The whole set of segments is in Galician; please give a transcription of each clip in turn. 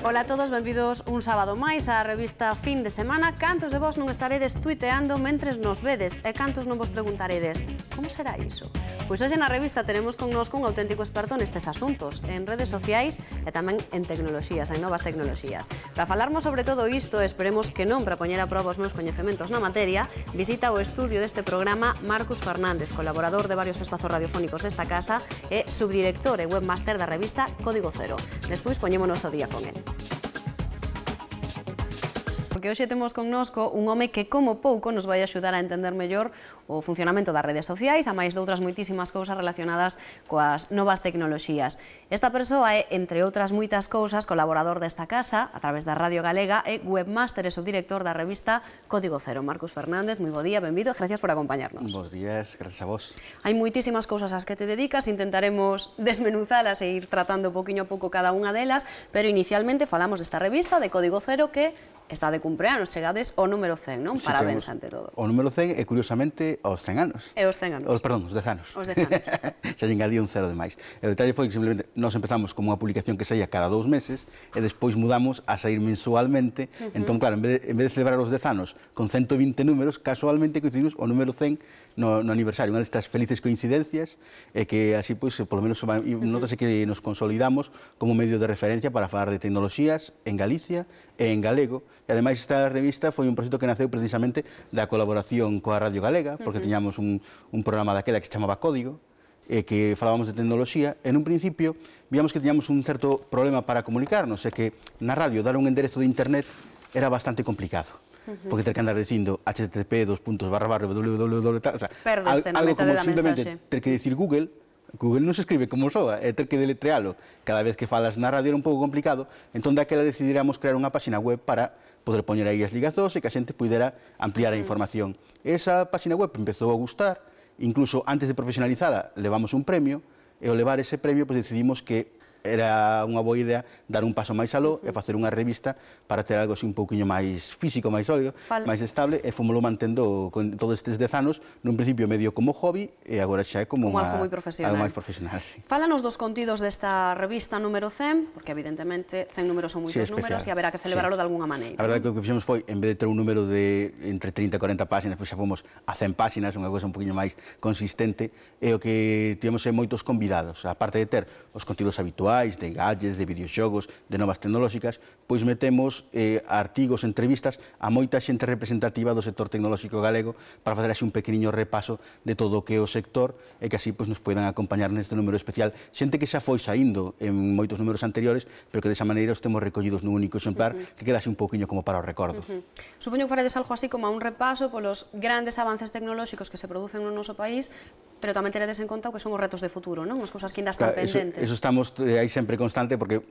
Ola a todos, benvidos un sábado máis á revista Fin de Semana. Cantos de vos non estaredes tuiteando mentres nos vedes e cantos non vos preguntaredes como será iso? Pois hoxe na revista tenemos connosco un auténtico experto nestes asuntos, en redes sociais e tamén en tecnoloxías, en novas tecnoloxías. Para falarmos sobre todo isto, esperemos que non para poñer a proba os meus coñecementos na materia, visita o estudio deste programa Marcus Fernández, colaborador de varios espazos radiofónicos desta casa e subdirector e webmaster da revista Código Cero. Despois poñémonos ao día con ele. Porque hoxe temos connosco un home que, como pouco, nos vai axudar a entender mellor o funcionamento das redes sociais, a máis doutras moitísimas cousas relacionadas coas novas tecnoloxías. Esta persoa é, entre outras moitas cousas, colaborador desta casa, a través da Radio Galega, e webmaster e subdirector da revista Código Cero. Marcus Fernández, moi bo día, benvido, e gracias por acompañarnos. Bos días, gracias a vos. Hai moitísimas cousas ás que te dedicas, intentaremos desmenuzalas e ir tratando poquinho a pouco cada unha delas, pero inicialmente falamos desta revista de Código Cero que está de cumpleanos, chegades ao número 100, non? Parabéns ante todo. O número 100 e, curiosamente, aos 100 anos. E os 100 anos. Perdón, os 10 anos. Os 10 anos. Xa lle engadí un cero de máis. O detalle foi que simplemente nós empezamos como unha publicación que saía cada 2 meses e despois mudamos a sair mensualmente. Entón, claro, en vez de celebrar os 10 anos con 120 números, casualmente coincidimos o número 100 no aniversario. Unha destas felices coincidencias e que así, pois, polo menos, notase que nos consolidamos como medio de referencia para falar de tecnoloxías en Galicia e en galego. E, ademais, esta revista foi un proxecto que naceu precisamente da colaboración coa Radio Galega, porque tiñamos un programa daquela que se chamaba Código, e que falábamos de tecnoloxía, e nun principio víamos que tiñamos un certo problema para comunicarnos, e que na radio dar un enderezo de internet era bastante complicado. Porque ter que andar dicindo http://www, algo como simplemente ter que dicir Google non se escribe como soa, é ter que deletrealo cada vez que falas na radio era un pouco complicado, entón daquela decidíramos crear unha página web para poder poñer aí as ligazóns e que a xente pudera ampliar a información. Esa página web empezou a gustar, incluso antes de profesionalizada levamos un premio, e ao levar ese premio pues, decidimos que era unha boa idea dar un paso máis aló e facer unha revista para ter algo así un pouquiño máis físico, máis sólido, máis estable, e fomoslo mantendo con todos estes 10 anos, nun principio medio como hobby e agora xa é como algo moi profesional. Algo máis profesional, sí. Fálanos dos contidos desta revista número 100, porque evidentemente 100 números son moitos números e haberá que celebrarlo de alguna maneira. A verdade que o que fixemos foi, en vez de ter un número de entre 30 e 40 páxinas, pois xa fomos a 100 páxinas, unha cousa un poquinho máis consistente, e o que tivemos é moitos convidados, a parte de ter os contidos habituais, de gadgets, de videoxogos, de novas tecnolóxicas, pois metemos artigos, entrevistas a moita xente representativa do sector tecnolóxico galego para facer así un pequeniño repaso de todo o que é o sector e que así pois, nos poidan acompañar neste número especial. Xente que xa foi saindo en moitos números anteriores, pero que desa maneira os temos recollidos nun único exemplar que queda así un pouquiño como para o recordo. Supoño que faredes algo así como un repaso polos grandes avances tecnolóxicos que se producen no noso país, pero tamén teredes en conta o que son os retos de futuro, non? As cousas que ainda están pendentes. Eso estamos aí sempre constante, porque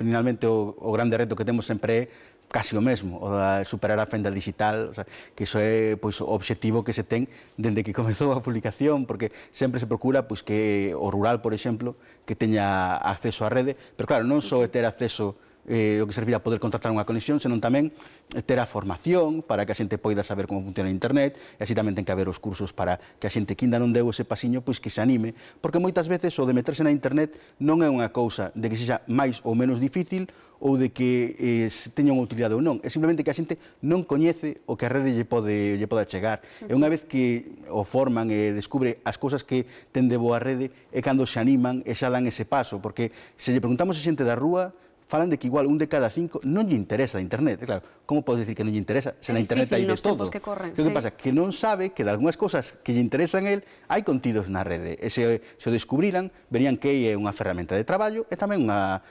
finalmente o grande reto que temos sempre é casi o mesmo, o da superar a fenda digital, que iso é o obxectivo que se ten dende que comezou a publicación, porque sempre se procura que o rural, por exemplo, que teña acceso á rede, pero claro, non só é ter acceso o que se refira a poder contratar unha conexión, senón tamén ter a formación para que a xente poida saber como funciona a internet, e así tamén ten que haber os cursos para que a xente que ainda non deu ese pasiño, pois que se anime, porque moitas veces o de meterse na internet non é unha cousa de que sexa máis ou menos difícil ou de que teña unha utilidade ou non, é simplemente que a xente non coñece o que a rede lle pode chegar. E unha vez que o forman e descubre as cousas que ten de boa rede, é cando se animan e xa dan ese paso, porque se lle preguntamos a xente da rúa, falan de que igual un de cada 5 non lle interesa a internet. Claro, como podes dicir que non lle interesa se na internet hai de todo? O que pasa? Que non sabe que de algunhas cousas que lle interesan a él hai contidos na rede. E se o descubriran, verían que é unha ferramenta de traballo e tamén unha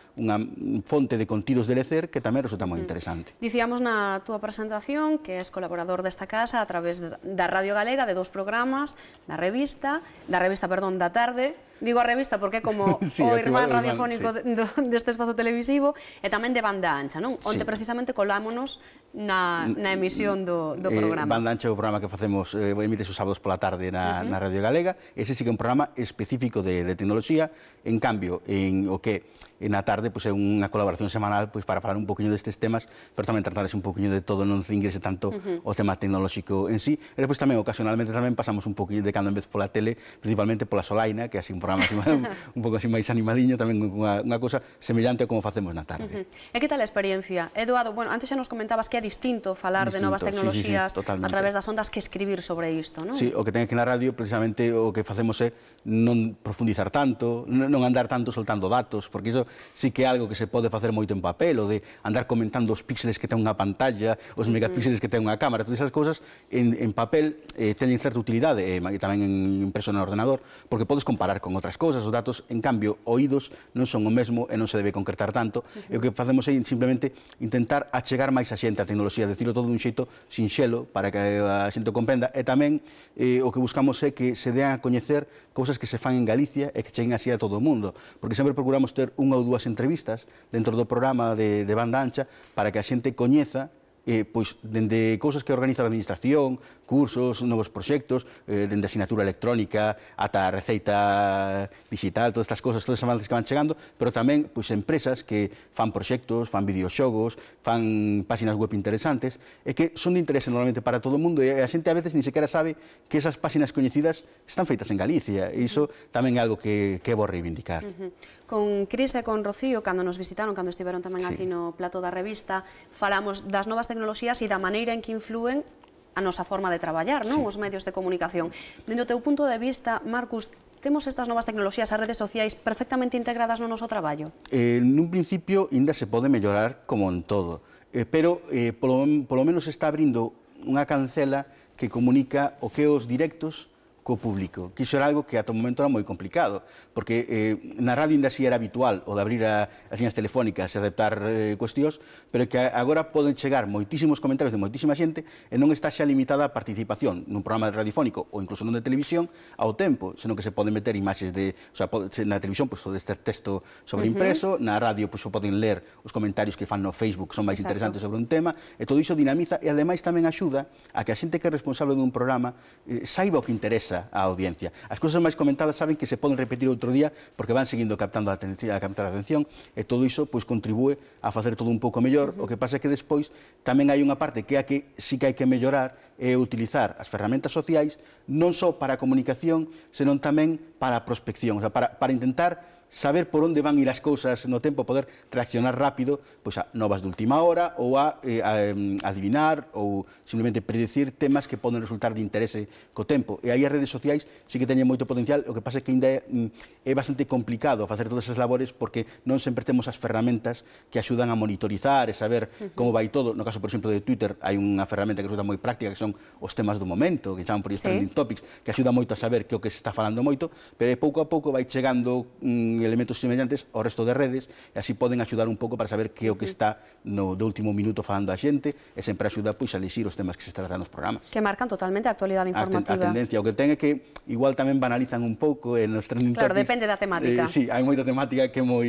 fonte de contidos de lecer que tamén resulta moi interesante. Dicíamos na túa presentación que és colaborador desta casa a través da Radio Galega de 2 programas, da revista da tarde. Digo a revista porque é como o irmán radiofónico deste espazo televisivo, e tamén de banda ancha, non? Onde precisamente colámonos na emisión do programa. Banda Ancha é o programa que facemos, emite os sábados pola tarde na Radio Galega. Ese sí que é un programa específico de tecnoloxía. En cambio, o que na tarde é unha colaboración semanal para falar un poquinho destes temas, pero tamén tratarles un poquinho de todo, non cinguirse tanto o tema tecnolóxico en sí. E despois tamén, ocasionalmente, tamén pasamos un poquinho de cando en vez pola tele, principalmente pola Solaina, que é así un programa un pouco así máis animadiño, tamén unha cousa semellante a como facemos na tarde. E que tal a experiencia? Eduardo, bueno, antes xa nos comentabas que é distinto falar de novas tecnoloxías a través das ondas que escribir sobre isto, non? Sí, o que ten aquí na radio, precisamente, o que facemos é non profundizar tanto, non andar tanto soltando datos, porque iso sí que é algo que se pode facer moito en papel, o de andar comentando os píxeles que ten unha pantalla, os megapíxeles que ten unha cámara, todas esas cousas en papel teñen certa utilidade, e tamén en impreso no ordenador, porque podes comparar con outras cousas, os datos, en cambio, oídos non son o mesmo e non se debe concretar tanto, e o que facemos é simplemente intentar achegar máis a xente a tecnoloxía, decirlo todo dun xeito sinxelo para que a xente o comprenda, e tamén o que buscamos é que se dean a coñecer cousas que se fan en Galicia e que cheguen así a todo o mundo, porque sempre procuramos ter unha ou dúas entrevistas dentro do programa de Banda Ancha para que a xente coñeza pois dende cousas que organiza a administración, cursos, novos proxectos, dende asignatura electrónica ata a receita digital, todas estas cousas, todos os avances que van chegando, pero tamén pois empresas que fan proxectos, fan videoxogos, fan páxinas web interesantes, e que son de interese normalmente para todo o mundo, e a xente a veces ni sequera sabe que esas páxinas coñecidas están feitas en Galicia, e iso tamén é algo que é bo reivindicar. Con Cris e con Rocío, cando nos visitaron, cando estiveron tamén aquí no plato da revista, falamos das novas tecnoloxías e da maneira en que influen a nosa forma de traballar, non? Os medios de comunicación. Dende o teu punto de vista, Marcus, temos estas novas tecnoloxías, as redes sociais, perfectamente integradas no noso traballo? Nun principio, ainda se pode mellorar como en todo, pero polo menos está abrindo unha cancela que comunica o que os directos co público, que iso era algo que ata o momento era moi complicado, porque na radio ainda así era habitual o de abrir as líneas telefónicas e aceptar cuestións, pero que agora poden chegar moitísimos comentarios de moitísima xente e non está xa limitada a participación nun programa radiofónico ou incluso nun de televisión ao tempo, senón que se poden meter imaxes de, o sea, na televisión pois podes ter texto sobre impreso, na radio pois poden ler os comentarios que fan no Facebook, son máis interesantes sobre un tema, e todo iso dinamiza e ademais tamén axuda a que a xente que é responsable dun programa saiba o que interesa a audiencia. As cousas máis comentadas saben que se poden repetir outro día porque van seguindo captando a atención e todo iso pois contribúe a facer todo un pouco mellor. O que pasa é que despois tamén hai unha parte que é a que sí que hai que mellorar é utilizar as ferramentas sociais non só para a comunicación, senón tamén para a prospección, o sea, para intentar saber por onde van ir as cousas no tempo, poder reaccionar rápido pois a novas de última hora ou a adivinar ou simplemente predecir temas que poden resultar de interese co tempo. E aí as redes sociais sí que teñen moito potencial, o que pasa é que ainda é bastante complicado facer todas esas labores porque non sempre temos as ferramentas que axudan a monitorizar e saber como vai todo. No caso, por exemplo, de Twitter hai unha ferramenta que resulta moi práctica que son os temas do momento, que chaman por trending topics, que axuda moito a saber que o que se está falando moito, pero pouco a pouco vai chegando elementos semellantes ao resto de redes e así poden axudar un pouco para saber que é o que está no do último minuto falando a xente e sempre axuda pois a elixir os temas que se tratan nos programas. Que marcan totalmente a actualidade informativa. A tendencia, o que ten é que igual tamén banalizan un pouco nos trending topics. Claro, depende da temática. Sí, hai moita temática que é moi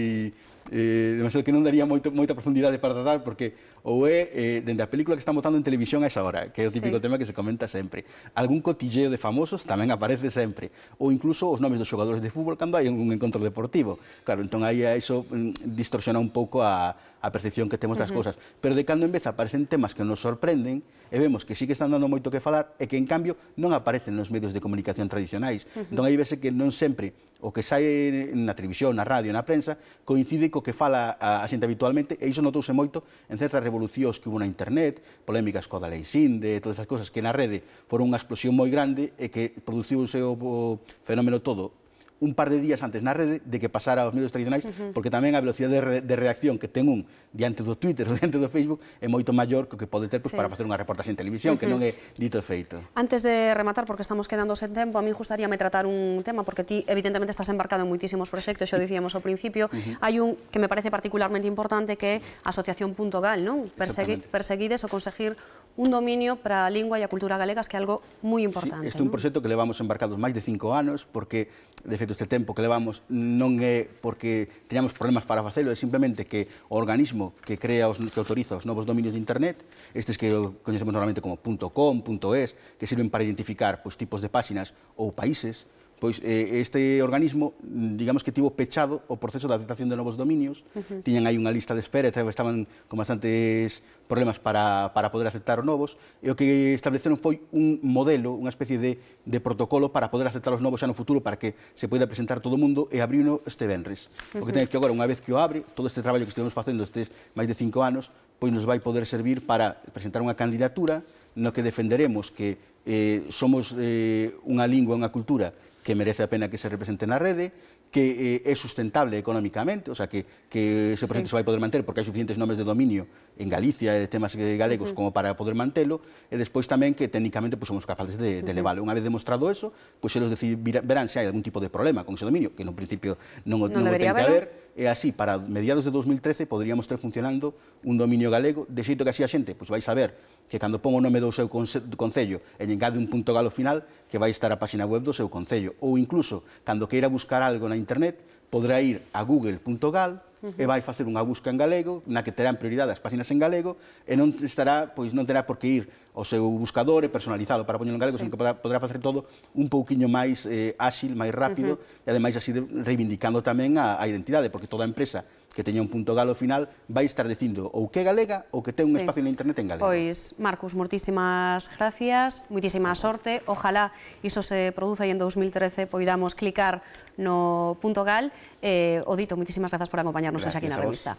demasiado que non daría moita profundidade para tratar porque ou é dende a película que están botando en televisión a esa hora, que é o típico tema que se comenta sempre. Algún cotilleo de famosos tamén aparece sempre, ou incluso os nomes dos xogadores de fútbol cando hai un encontro deportivo. Claro, entón aí iso distorsiona un pouco a percepción que temos das cousas, pero de cando en vez aparecen temas que nos sorprenden e vemos que sí que están dando moito que falar e que en cambio non aparecen nos medios de comunicación tradicionais. Entón aí vese que non sempre o que sai na televisión, na radio, na prensa coincide co que fala a xente habitualmente e iso notouse moito en certas revolucións que hubo na internet, polémicas coa da lei Sinde, todas esas cosas que na rede foron unha explosión moi grande e que produciuse o fenómeno todo un par de días antes na rede de que pasara aos medios tradicionais, porque tamén a velocidade de reacción que ten un diante do Twitter ou diante do Facebook é moito maior que o que pode ter para facer unha reportaxe en televisión, que non é dito e feito. Antes de rematar, porque estamos quedando sen tempo, a mí gustaríame tratar un tema, porque ti evidentemente estás embarcado en moitísimos proxectos, xa o dicíamos ao principio, hai un que me parece particularmente importante que é a Asociación Punto Gal, non? Perseguides ou conseguir un dominio para a lingua e a cultura galegas, que é algo moi importante. Este é un proxecto que levamos embarcados máis de 5 anos, porque, de feito, este tempo que levamos non é porque teñamos problemas para facelo, é simplemente que o organismo que autoriza os novos dominios de internet, estes que coñecemos normalmente como .com, .es, que sirven para identificar tipos de páxinas ou países, pois este organismo, digamos que tivo pechado o proceso de aceptación de novos dominios, tiñan aí unha lista de espera, estaban con bastantes problemas para poder aceptar os novos, e o que estableceron foi un modelo, unha especie de protocolo para poder aceptar os novos xa no futuro, para que se poida presentar todo o mundo, e abriuno este venres. O que ten que agora, unha vez que o abre, todo este traballo que estivemos facendo estes máis de 5 anos, pois nos vai poder servir para presentar unha candidatura no que defenderemos que somos unha lingua, unha cultura que merece a pena que se represente na rede, que é sustentable económicamente, o sea, que ese proxecto se vai poder manter porque hai suficientes nomes de dominio en Galicia e de temas galegos como para poder mantelo, e despois tamén que técnicamente somos capaces de levalo. Unha vez demostrado eso, eles verán se hai algún tipo de problema con ese dominio, que no principio non o ten que haber, e así, para mediados de 2013, poderíamos ter funcionando un dominio galego, de xeito que así a xente vai saber que cando pon o nome do seu concello e engade un .gal ao final, que vai estar a página web do seu concello. Ou incluso, cando queira buscar algo na internet, podrá ir a google.gal e vai facer unha busca en galego, na que terán prioridade as páxinas en galego, e non terá por que ir ao seu buscador e personalizado para poñelo en galego, sino que poderá facer todo un pouquiño máis áxil, máis rápido, e ademais así reivindicando tamén a identidade, porque toda empresa que teña un .gal ao final vai estar dicindo ou que é galega ou que ten un espacio na internet en galego. Pois, Marcos, moitísimas gracias, moitísima sorte, ojalá iso se produza e en 2013 poidamos clicar no .gal. O dito, moitísimas grazas por acompañarnos aquí na revista.